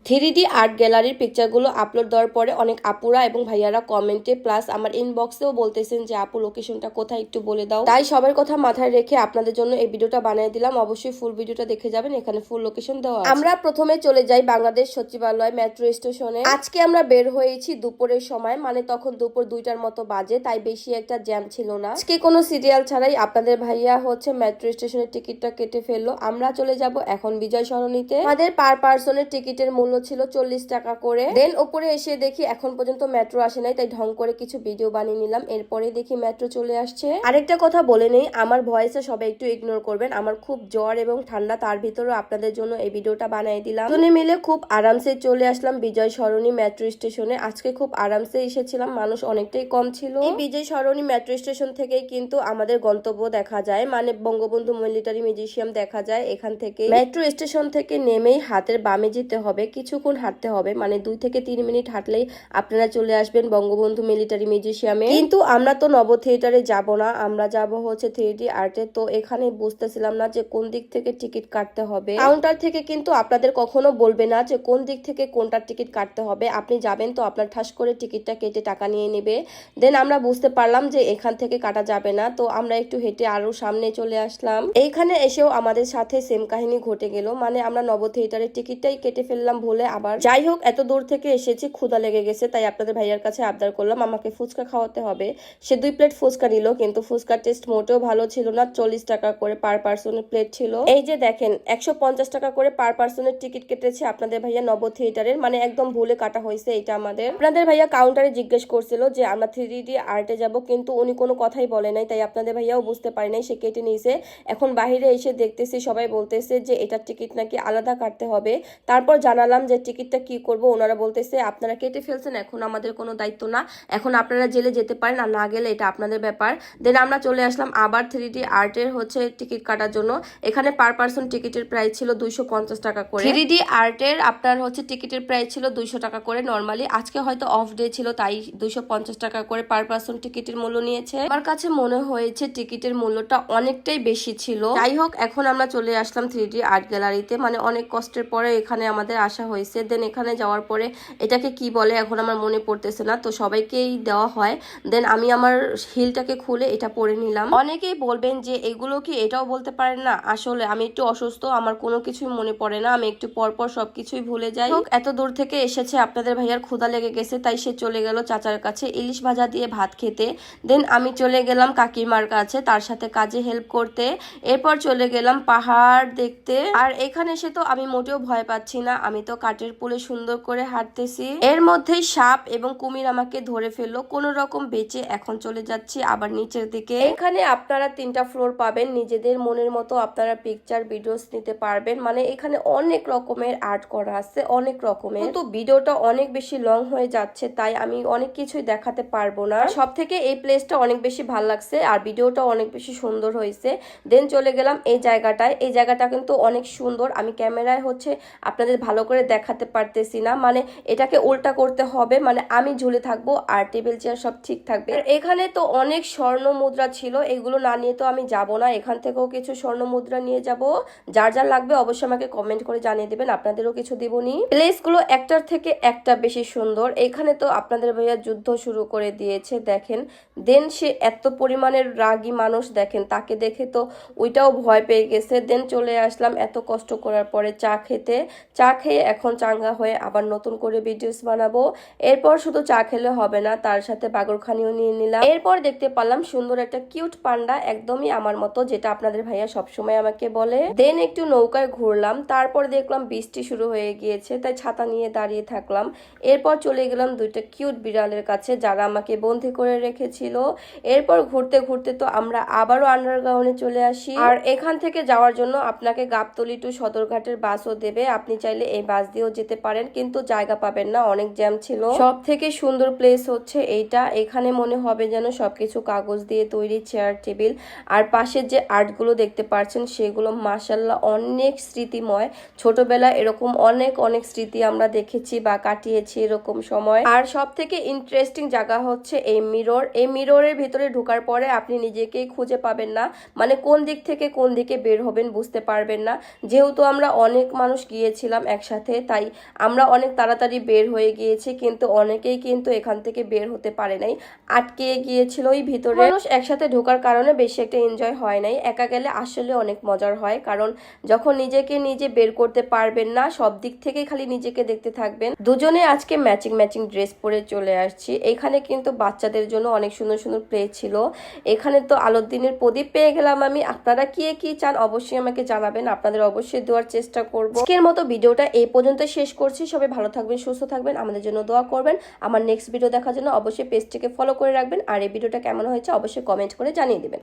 3D art গ্যালারির পিকচারগুলো upload দেওয়ার পরে অনেক আপুরা এবং ভাইয়ারা কমেন্টে প্লাস আমার ইনবক্সেও বলতেছেন যে আপু লোকেশনটা কোথায় একটু বলে দাও। তাই সবার কথা মাথায় রেখে আপনাদের জন্য এই ভিডিওটা বানিয়ে দিলাম। অবশ্যই ফুল ভিডিওটা দেখে যাবেন, এখানে ফুল লোকেশন দেওয়া আছে। আমরা প্রথমে চলে যাই বাংলাদেশ সচিবালয় মেট্রো স্টেশনে। আজকে আমরা বের হয়েছি দুপুরের সময়, মানে তখন দুপুর 2টার মতো বাজে, তাই বেশি একটা জ্যাম ছিল না। আজকে কোনো সিরিয়াল ছাড়াই আপনাদের ভাইয়া হচ্ছে মেট্রো স্টেশনের টিকিটটা কেটে ফেললো। আমরা চলে যাব এখন বিজয় সরণিতে। আমাদের পার পার্সনের টিকিটের মূল্য ছিল 40 টাকা করে। দেন উপরে এসে দেখি এখন পর্যন্ত মেট্রো আসে নাই, তাই ঢং করে কিছু ভিডিও বানিয়ে নিলাম। এরপরে দেখি মেট্রো চলে আসছে। আরেকটা কথা বলে নেই, আমার ভয়েসে সবাই একটু ইগনোর করবেন, আমার খুব জ্বর এবং ঠান্ডা, তার ভিতরে আপনাদের জন্য এই ভিডিওটা বানিয়ে দিলাম। দুজনে মিলে খুব আরামসে চলে আসলাম বিজয় সরণি মেট্রো স্টেশনে। আজকে খুব আরামসে এসেছিলাম, মানুষ অনেকটাই কম ছিল। এই বিজয় সরণি মেট্রো স্টেশন থেকেই কিন্তু আমাদের গন্তব্য দেখা যায়, মানে বঙ্গবন্ধু মিলিটারি মিউজিয়াম দেখা যায়। এখান থেকে মেট্রো স্টেশন থেকে নেমেই হাতের বামে যেতে হবে, কিছুক্ষণ হাঁটতে হবে, মানে 2 থেকে 3 মিনিট হাঁটলেই আপনারা চলে আসবেন বঙ্গবন্ধু মিলিটারি মিউজিয়ামে। কিন্তু আমরা তো নব থিয়েটারে যাব না, আমরা যাব হচ্ছে 3D আর্টে। তো এখানে বুঝতেছিলাম না যে কোন দিক থেকে টিকিট কাটতে হবে। কাউন্টার থেকে কিন্তু আপনাদের কখনো বলবে না যে কোন দিক থেকে কোনটার টিকিট কাটতে হবে। আপনি যাবেন তো আপনার ঠাস করে টিকিটটা কেটে টাকা নিয়ে নেবে। দেন আমরা বুঝতে পারলাম যে এখান থেকে কাটা যাবে না, তো আমরা একটু হেঁটে আরো সামনে চলে আসলাম। এইখানে এসেও আমাদের সাথে সেম কাহিনী ঘটে গেল, মানে আমরা নব থিয়েটারের টিকিটটাই কেটে ফেললাম ভুলে। আবার যাই হোক, এত দূর থেকে এসেছি, ক্ষুধা লেগে গেছে, তাই আপনাদের ভাইয়ার কাছে আবদার করলাম আমাকে ফুচকা খাওয়াতে হবে। সে 2 প্লেট ফুচকা নিল, কিন্তু ফুচকার টেস্ট মোটেও ভালো ছিল না। 40 টাকা করে পার পার্সনের প্লেট ছিল। এই যে দেখেন 150 টাকা করে পার পার্সনের টিকিট কেটেছে আপনাদের ভাইয়া নব থিয়েটারের, মানে একদম ভুলে কাটা হয়েছে এটা আমাদের। আপনাদের ভাইয়া কাউন্টারে জিজ্ঞেস করছিল যে আমরা 3D আর্টে যাব, কিন্তু উনি কোনো কথাই বলে নাই, তাই আপনাদের ভাইয়াও বুঝতে পারে নাই, সে কেটে নিয়েছে। এখন বাহিরে এসে দেখতেছি সবাই বলতেছে যে এটার টিকিট নাকি আলাদা কাটতে হবে। তারপর জানালাম যে টিকিটটা কি করব। ওনারা বলতেছে আপনারা কেটে ফেলছেন, এখন আমাদের কোনো দায়িত্ব না, এখন আপনারা জেলে যেতে পারেন, আর না গেলে এটা আপনাদের ব্যাপার। দেন আমরা চলে আসলাম আবার 3D আর্টের হচ্ছে টিকিট কাটার জন্য। এখানে পার পার্সন টিকিটের প্রাইস ছিল 250 টাকা করে। 3D আর্টের আপনার হচ্ছে টিকিটের প্রাইস ছিল 200 টাকা করে নর্মালি। আজকে হয়তো অফ ডে ছিল, তাই 250 টাকা করে পার পার্সন টিকিটের মূল্য নিয়েছে। আমার কাছে মনে হয়েছে টিকিটের মূল্যটা অনেকটাই বেশি ছিল। যাই হোক, এখন আমরা চলে আসলাম 3D আর্ট গ্যালারিতে, মানে অনেক কষ্টের পরে এখানে আমাদের আসা হয়েছে। দেন এখানে যাওয়ার পরে এটাকে কি বলে এখন আমার মনে পড়তেছে না, তো সবাইকেই দেওয়া হয়। দেন আমি আমার হিলটাকে খুলে এটা পরে নিলাম। অনেকেই বলবেন যে এগুলো কি এটাও বলতে পারেন না, আসলে আমি একটু অসুস্থ, আমার কোনো কিছুই মনে পড়ে না, আমি একটু পরপর সবকিছুই ভুলে যাই। এত দূর থেকে এসেছে, আপনাদের ভাইয়ার ক্ষুধা লেগে গেছে, তাই সে চলে গেল চাচার কাছে ইলিশ ভাজা দিয়ে ভাত খেতে। দেন আমি চলে গেলাম কাকিমার কাছে তার সাথে কাজে হেল্প করতে। এরপর চলে গেলাম পাহাড় দেখতে। আর এখানে এসে তো আমি মোটেও ভয় পাচ্ছি না, আমি তো কাঠের পুলে সুন্দর করে হাঁটতেছি। এর মধ্যেই সাপ এবং কুমির আমাকে ধরে ফেললো, কোনো রকম বেঁচে এখন চলে যাচ্ছি আবার নিচের দিকে। এখানে আপনারা 3টা ফ্লোর পাবেন, নিজেদের মনের মতো আপনারা পিকচার ভিডিওস নিতে পারবেন, মানে এখানে অনেক রকমের আর্ট করা আছে, অনেক রকমের। কিন্তু ভিডিওটা অনেক বেশি লং হয়ে যাচ্ছে, তাই আমি অনেক কিছুই দেখাতে পারবো না। সব থেকে এই প্লেসটা অনেক বেশি ভালো লাগছে, আর ভিডিওটা অনেক বেশি সুন্দর হয়েছে। দেন চলে গেলাম এই জায়গাটায়। এই জায়গাটা কিন্তু অনেক সুন্দর, আমি ক্যামেরায় হচ্ছে আপনাদের ভালো করে দেখাতে পারতেছি না, মানে এটাকে উল্টা করতে হবে, মানে আমি ঝুলে থাকবো আর টেবিল চেয়ার সব ঠিক থাকবে। এখানে তো অনেক স্বর্ণ মুদ্রা ছিল, এগুলো না নিয়ে তো আমি যাব না, এখান থেকেও কিছু স্বর্ণ মুদ্রা নিয়ে যাব। যার যার লাগবে অবশ্যই আমাকে কমেন্ট করে জানিয়ে দেবেন, আপনাদেরও কিছু দিবনি। প্লেস গুলো একটার থেকে একটা বেশি সুন্দর। এখানে তো আপনাদের ভাইয়া যুদ্ধ শুরু করে দিয়েছে দেখেন। দেন সে এত পরিমাণের রাগী মানুষ, দেখেন তাকে দেখে তো ওইটাও ভয় পেয়ে গেছে। দেন চলে আসলাম এত কষ্ট করার পরে চা খেতে। চা খেয়ে এখন চাঙ্গা হয়ে আবার নতুন করে ভিডিওস বানাবো। এরপর শুধু চা খেলে হবে না, তার সাথে বাগরখানিও নিয়ে নিলাম। এরপর দেখতে পারলাম সুন্দর একটা কিউট পান্ডা, একদমই আমার মতো, যেটা আপনাদের ভাইয়া সবসময় আমাকে বলে। দেন একটু নৌকায় ঘুরলাম, তারপর দেখলাম বৃষ্টি শুরু হয়ে গিয়েছে, তাই ছাতা নিয়ে দাঁড়িয়ে থাকলাম। এরপর চলে গেলাম 2টা কিউট বিড়ালের কাছে, যারা আমাকে বন্দি করে রেখেছিল। এরপর ঘুরতে ঘুরতে তো আমরা আবারও আন্ডারগ্রাউন্ডে চলে আসি। আর এখান থেকে যাওয়ার জন্য আপনাকে গাবতলী টু সদরঘাটের বাসও দেবে, আপনি চাইলে এই বাস দিয়েও যেতে পারেন, কিন্তু জায়গা পাবেন না, অনেক জ্যাম ছিল। সব থেকে সুন্দর প্লেস হচ্ছে এইটা, এখানে মনে হবে যেন সবকিছু কাগজ দিয়ে তৈরি, চেয়ার টেবিল। আর পাশের যে আর্টগুলো দেখতে পাচ্ছেন সেগুলো মাশাআল্লাহ অনেক স্মৃতিময়। ছোটবেলায় এরকম অনেক অনেক স্মৃতি আমরা দেখেছি বা কাটিয়েছি এরকম সময়। আর সব থেকে ইন্টারেস্টিং জায়গা হচ্ছে এই মিরর। এই মিররের ভিতরে ঢোকার পরে আপনি নিজেকেই খুঁজে পাবেন না, মানে কোন দিক থেকে কোন দিকে বের হবেন বুঝতে পারবেন না। যেহেতু আমরা অনেক মানুষ গিয়েছিলাম একসাথে, তাই আমরা অনেক তাড়াতাড়ি বের হয়ে গিয়েছি, কিন্তু অনেকেই কিন্তু এখান থেকে বের হতে পারে নাই, আটকে গিয়েছিল ওই ভিতরে। মানুষ একসাথে ঢোকার কারণে বেশি একটা এনজয় হয় নাই। একা গেলে আসলে অনেক মজার হয়, কারণ যখন নিজেকে নিজে বের করতে পারবেন না, সব দিক থেকে খালি নিজেকে দেখতে থাকবেন। দুজনে আজকে ম্যাচিং ম্যাচিং ড্রেস পরে চলে আসছি। এখানে কিন্তু বাচ্চাদের জন্য অনেক সুন্দর সুন্দর প্লে ছিল। এখানে তো আলোর দিনের প্রদীপ পেয়ে গেলাম আমি। আপনারা কি চান অবশ্যই আমাকে জানাবেন, আপনাদের অবশ্যই দেওয়ার চেষ্টা করব। আজকের মতো ভিডিওটা এই পর্যন্ত শেষ করছি। সবাই ভালো থাকবেন, সুস্থ থাকবেন, আমাদের জন্য দোয়া করবেন। আমার নেক্সট ভিডিও দেখার জন্য অবশ্যই পেজটিকে ফলো করে রাখবেন। আর এই ভিডিওটা কেমন হয়েছে অবশ্যই কমেন্ট করে জানিয়ে দেবেন।